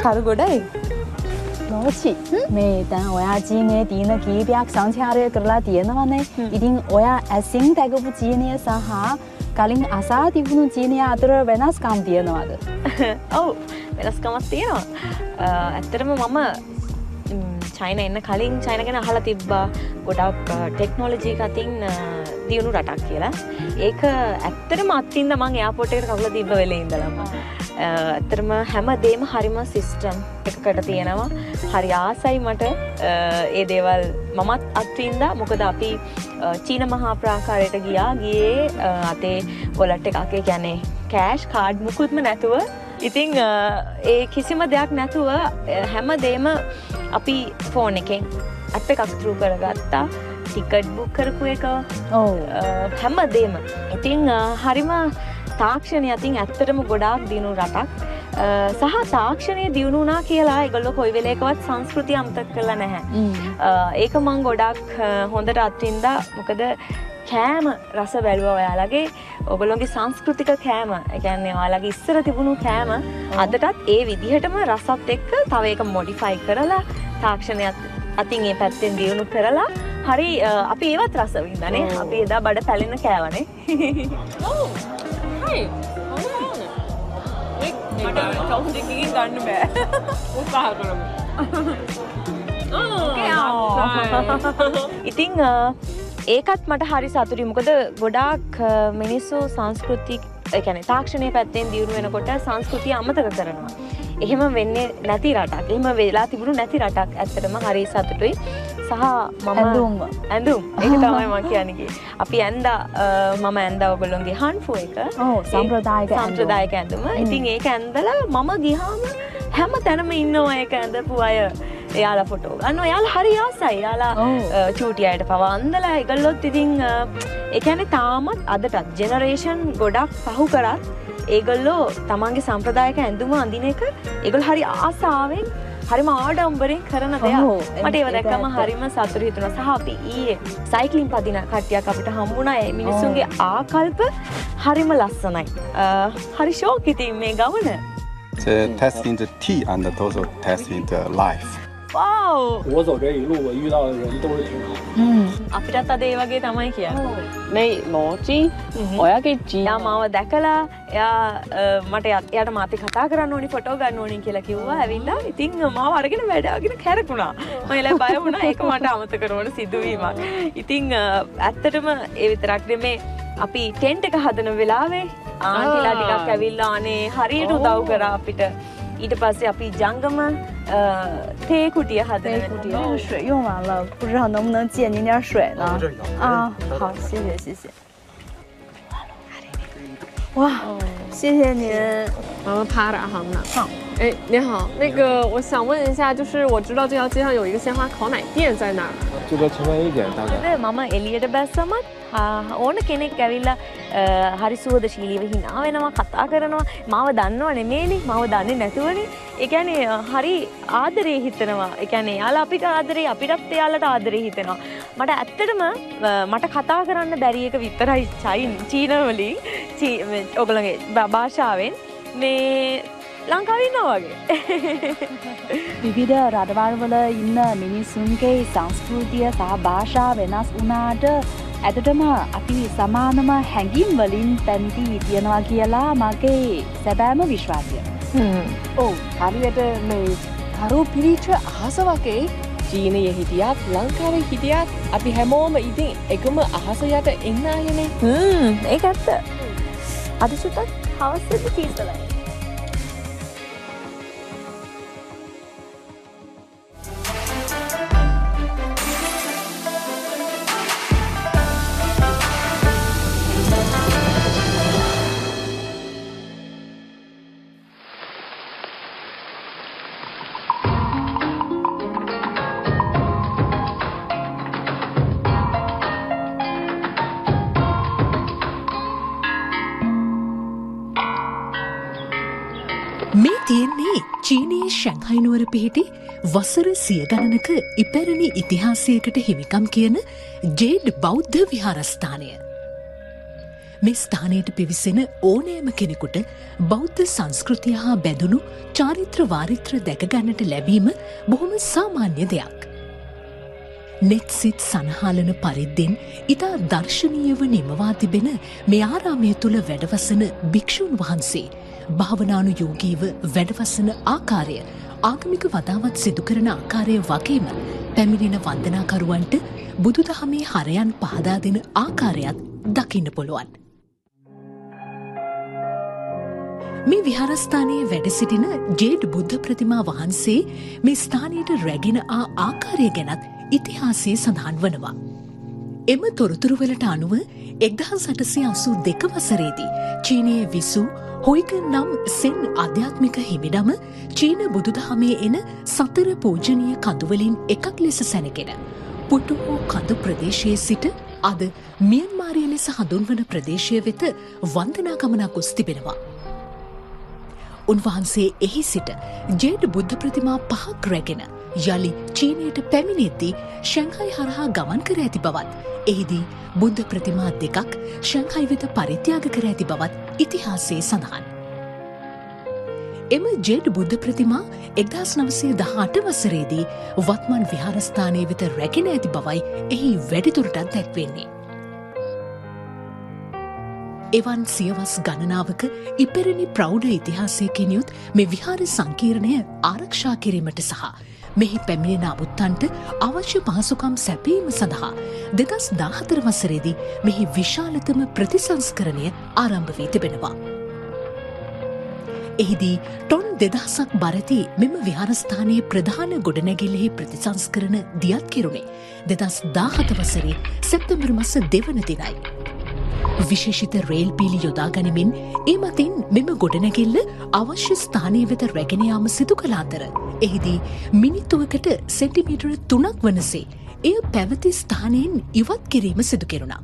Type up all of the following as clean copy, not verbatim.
කරු ගොඩයි. ලෝචි මේ දැන් ඔයා චීනයේ තියෙන කීපයක් සංචාරය කරලා තියෙනවනේ. ඉතින් ඔයා ඇසින් දැකපු චීනය සහ කලින් අසා තිබුණු චීනය අතර වෙනස්කම් තියෙනවද? ඔව් වෙනස්කමක් තියෙනවා. ඇත්තටම මම චයිනා එන්න කලින් චයිනා ගැන අහලා තිබ්බා. ගොඩක් ටෙක්නොලොජි එක අතින් දියුණු රටක් කියලා. ඒක ඇත්තටම අත්ින්ද මම එයාපෝට් එකට කවුල තිබ්බ වෙලේ ඉඳලම. ඇත්තටම හැමදේම හරිම සිස්ටම් එකකට තියෙනවා. හරි ආසයි මට ඒ දේවල් මමත් අත්විඳා. මොකද අපි චීන මහා ප්‍රාකාරයට ගියේ අතේ වොලට් එකක් ඒ කියන්නේ කෑෂ් කාඩ් මුකුත්ම නැතුව. ඉතින් ඒ කිසිම දෙයක් නැතුව හැමදේම අපි ෆෝන් එකෙන් ඇප් එකක් through කරගත්තා. ටිකට් බුක් කරපු එක හැමදේම. ඉතින් හරිම තාක්ෂණය අතින් ඇත්තටම ගොඩාක් දියුණු රටක්. සහ තාක්ෂණය දියුණු වුණා කියලා ඒගොල්ලෝ කොයි වෙලේකවත් සංස්කෘතිය අමතක කරලා නැහැ. ඒක මම ගොඩක් හොඳට අත්විඳා. මොකද කෑම රස බැලුවා ඔයාලගේ. ඔයගොල්ලෝගේ සංස්කෘතික කෑම. ඒ කියන්නේ ඔයාලගේ ඉස්සර තිබුණු කෑම අදටත් ඒ විදිහටම රසත් එක්ක තව ඒක මොඩිෆයි කරලා තාක්ෂණයත් අතින් ඒ පැත්තෙන් දියුණු කරලා හරි අපි ඒවත් රස විඳානේ. අපි එදා බඩ පැලෙන කෑවනේ. මට කවුද එකකින් ගන්න බෑ. උත්සාහ කරමු. ඉතින් ඒකත් මට හරි සතුටුයි. මොකද ගොඩාක් මිනිස්සු සංස්කෘතික ඒ කියන්නේ තාක්ෂණයේ පැත්තෙන් දියුණු වෙනකොට සංස්කෘතිය අමතක කරනවා. එහෙම වෙන්නේ නැති රටක්. එහෙම වෙලා තිබුණු නැති රටක්. ඇත්තටම හරි සතුටුයි. සහ මම ඇඳුම් ඒක තමයි මම කියන්නේ. අපි මම ඇඳා ඔයගොල්ලෝගේ හන්ෆු එක. සම්ප්‍රදායික ඇඳුම. ඉතින් ඒක ඇඳලා මම ගියාම හැම තැනම ඉන්නවා ඒක ඇඳපු අය. එයාලා ෆොටෝ ගන්නවා. එයාලා හරි ආසයි. එයාලා චූටි අයට පවා අඳලා ඒගොල්ලොත් ඉතින් ඒ කියන්නේ තාමත් අදටත් ජෙනරේෂන් ගොඩක් පහු කරත් ඒගොල්ලෝ තමන්ගේ සම්ප්‍රදායික ඇඳුම අඳින එක ඒගොල්ලෝ හරි ආසාවෙන් හරිම ආඩම්බරෙන් කරන දෙයක්. මට ඒව දැක්කම හරිම සතුටු හිතුණා. සහ අපි ඊයේ සයික්ලින් පදින කට්ටියක් අපිට හම්බුණා. ඒ මිනිස්සුන්ගේ ආකල්ප හරිම ලස්සනයි. හරි ෂෝක් ඉතින් මේ ගමන. testing the tea and also testing the life. Wow! 我走这一路，我遇到的人都是挺好。අපිටත් අද ඒ වගේ තමයි කියන්නේ. මේ ලෝචි ඔයාගේ එයා මාව දැකලා එයා මට එයාට මාත් කතා කරන්න ඕනි ෆොටෝ ගන්න ඕනි කියලා කිව්වා. ඇවිල්ලා ඉතින් මාව අරගෙන වැඩගෙන කැරකුණා. මම එලා බය වුණා. ඒක මට අමතක කරන සිදුවීමක්. ඉතින් ඇත්තටම ඒ විතරක් නෙමේ අපි ටෙන්ට් එක හදන වෙලාවේ ආන්ටිලා ටිකක් ඇවිල්ලා අනේ හරියට උදව් කරා අපිට. ඊට පස්සේ අපි ජංගම තේ කුටිය හදන කුටිය 水用完了，不知道能不能借您点水呢？啊，好，谢谢谢谢。哇，谢谢您。然后趴着好呢。好。哎，你好，那个我想问一下，就是我知道这条街上有一个鲜花烤奶店在哪儿？就在清迈一点大概。මම එළියට බැස්සමත් ඕන කෙනෙක් ඇවිල්ලා හරි සුවදශීලීව hina වෙනවා කතා කරනවා. මාව දන්නව නෙමෙයිනේ. මාව දන්නේ නැතුවනේ. ඒ කියන්නේ හරි ආදරේ හිතනවා. ඒ කියන්නේ යාලා අපිට ආදරේ අපිටත් එයාලට ආදරේ හිතෙනවා. මට ඇත්තටම මට කතා කරන්න බැරි එක විතරයි චීන වලින් ඔයගොල්ලෝගේ භාෂාවෙන් මේ ලංකාවේ ඉන්නවා වගේ. විවිධ රටවල් ඉන්න මිනිසුන්ගේ සංස්කෘතිය සහ භාෂා වෙනස් වුණාට ඇත්තටම අපි සමානම හැඟීම් වලින් පැන්ති තියනවා කියලා මගේ සැබෑම විශ්වාසය. ඔව් හරියට මේ කරු පිරිච්ච අහස වගේ චීනයේ හිටියත් ලංකාවේ හිටියත් අපි හැමෝම ඉතින් එකම අහස යට ඉන්න අයනේ. ඒක ඇත්ත. අද සුටක් හවස් වෙද්දි කීසලයි. මේ තියෙන්නේ චීනයේ ශැන්හයි නුවර පිහිටි වසර 100 ගණනක ඉපැරණි ඉතිහාසයකට හිමිකම් කියන ජේඩ් බෞද්ධ විහාරස්ථානය. මේ ස්ථානයට පිවිසෙන ඕනෑම කෙනෙකුට බෞද්ධ සංස්කෘතිය හා බැඳුණු චාරිත්‍ර වාරිත්‍ර දැකගන්නට ලැබීම බොහොම සාමාන්‍ය දෙයක්. නෙත් සිත් සනහාලන පරිද්දෙන් ඉතා දර්ශනීයව නිමවා තිබෙන මේ ආරාමය තුළ වැඩවසන භික්ෂූන් වහන්සේ භාවනානුයෝගීව වැඩවසන ආකාරය ආගමික වතාවත් සිදු කරන ආකාරය වගේම පැමිණෙන වන්දනාකරුවන්ට බුදුදහමේ හරයන් පහදා දෙන ආකාරයත් දකින්න පුළුවන්. මේ විහාරස්ථානයේ වැඩ සිටින ජේඩ් බුද්ධ ප්‍රතිමා වහන්සේ මේ ස්ථානයට රැගෙන ආකාරය ගැනත් ඉතිහාසයේ සඳහන් වනවා. එම තොරතුරුවලට අනුව 1882 වසරේදී චීනයේ විසූ හොයිගන් නම් සෙන් ආධ්‍යාත්මික හිමිනම චීන බුදුදහමේ එන සතර පූජනීය කඳුවලින් එකක් ලෙස සැනගෙන පුටුහෝ කඳු ප්‍රදේශයේ සිට අද මියන්මාරය ලෙස හඳුන්වන ප්‍රදේශය වෙත වන්දනා ගමනක් ගොස් තිබෙනවා. උන්වහන්සේ එහි සිට ජේඩ් බුද්ධ ප්‍රතිමා 5ක් රැගෙන යළි චීනයට පැමිණෙද්දී ශැන්හයි හරහා ගමන් කර ඇති බවත් එහිදී බුද්ධ ප්‍රතිමා 2ක් ශැන්හයි වෙත පරිත්‍යාග කර ඇති බවත් ඉතිහාසයේ සඳහන්. එම ජේඩ් බුද්ධ ප්‍රතිමා 1918 වසරේදී වත්මන් විහාරස්ථානයේ වෙත රැගෙන ඇති බවයි එහි වැඩිදුරටත් දැක්වෙන්නේ. එවන් සියවස් ගණනාවක ඉපැරණි ප්‍රෞಢ ඉතිහාසයකින් යුත් මේ විහාර සංකීර්ණය ආරක්ෂා කිරීමට සහ මෙහි පැමිණෙන අමුත්තන්ට අවශ්‍ය පහසුකම් සැපීම සඳහා 2014 වසරේදී මෙහි විශාලතම ප්‍රතිසංස්කරණය ආරම්භ වී තිබෙනවා. එහිදී ටොන් 2000ක් බරති මෙම විහාරස්ථානයේ ප්‍රධාන ගොඩනැගිල්ලෙහි ප්‍රතිසංස්කරණ දියත් කෙරුණේ 2017 වසරේ සැප්තැම්බර් මාස 2 වන දිනයි. විශේෂිත රේල් පීලි යොදා ගනිමින් ඒ මතින් මෙම ගොඩනැගිල්ල අවශ්‍ය ස්ථානය වෙත රැගෙන යාම සිදු කළ අතර එහිදී මිනිත්තුවකට සෙන්ටිමීටර 3ක් වනසේ එය පැවති ස්ථානයෙන් ඉවත් කිරීම සිදු කෙරුණා.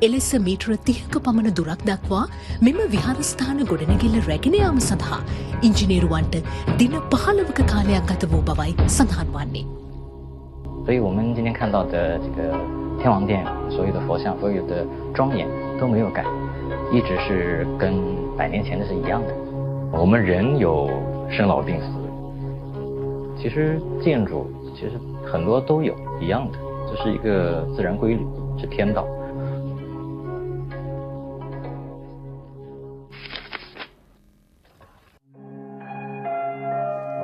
එලෙස මීටර 30ක පමණ දුරක් දක්වා මෙම විහාරස්ථාන ගොඩනැගිල්ල රැගෙන යාම සඳහා ඉංජිනේරුවන්ට දින 15ක කාලයක් ගත වූ බවයි සඳහන් වන්නේ. 所以我们今天看到的这个天王殿所有的佛像所有的庄严都没有改，一直是跟100年前的是一样的。我们人有生老病死，其实建筑其实很多都有一样的，这是一个自然规律，是天道。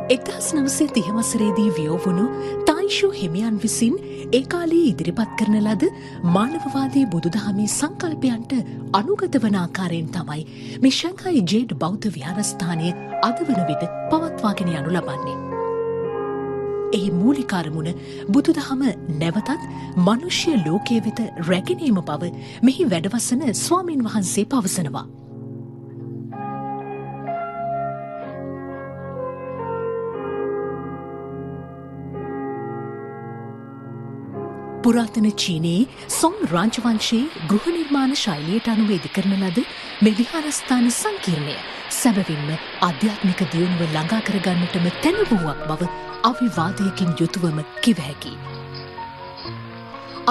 එක්දහස් 930 වසරේදී වියෝවුණු තායිෂෝ හිමියන් විසින් ඒ කාලයේ ඉදිරිපත් කරන ලද මානවවාදී බුදුදහමේ සංකල්පයන්ට අනුගත වන ආකාරයෙන් තමයි මේ ශැන්හයි ජේඩ් බෞද්ධ විහාරස්ථානය අද වන විට පවත්වාගෙන යනු ලබන්නේ. එහි මූලික අරමුණ බුදුදහම නැවතත් මනුෂ්‍ය ලෝකයේ වෙත රැගෙන ඒම බව මෙහි වැඩවසන ස්වාමීන් වහන්සේ පවසනවා. පුරාතන චීනයේ සොන් රාජවංශයේ ගෘහ නිර්මාණ ශෛලියට අනුව ඉදිකරන ලද මේ විහාරස්ථාන සංකීර්ණය සැබවින්ම ආධ්‍යාත්මික දියුණුව ළඟා කරගන්නටම තැනවුවක් බව අවිවාදයකින් යුතුවම කිව හැකියි.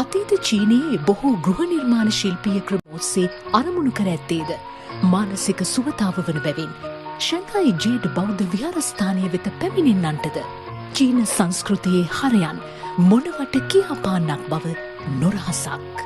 අතීත චීනයේ බොහෝ ගෘහ නිර්මාණ ශිල්පීය ක්‍රම ඔස්සේ අරමුණු කර ඇත්තේද මානසික සුවතාව වන බැවින් ශැන්හයි ජේඩ් බෞද්ධ විහාරස්ථානය වෙත පැමිණෙන්නන්ටද චීන සංස්කෘතියේ හරයන් මොනවට කියාපාන්නක් බව නොරහසක්.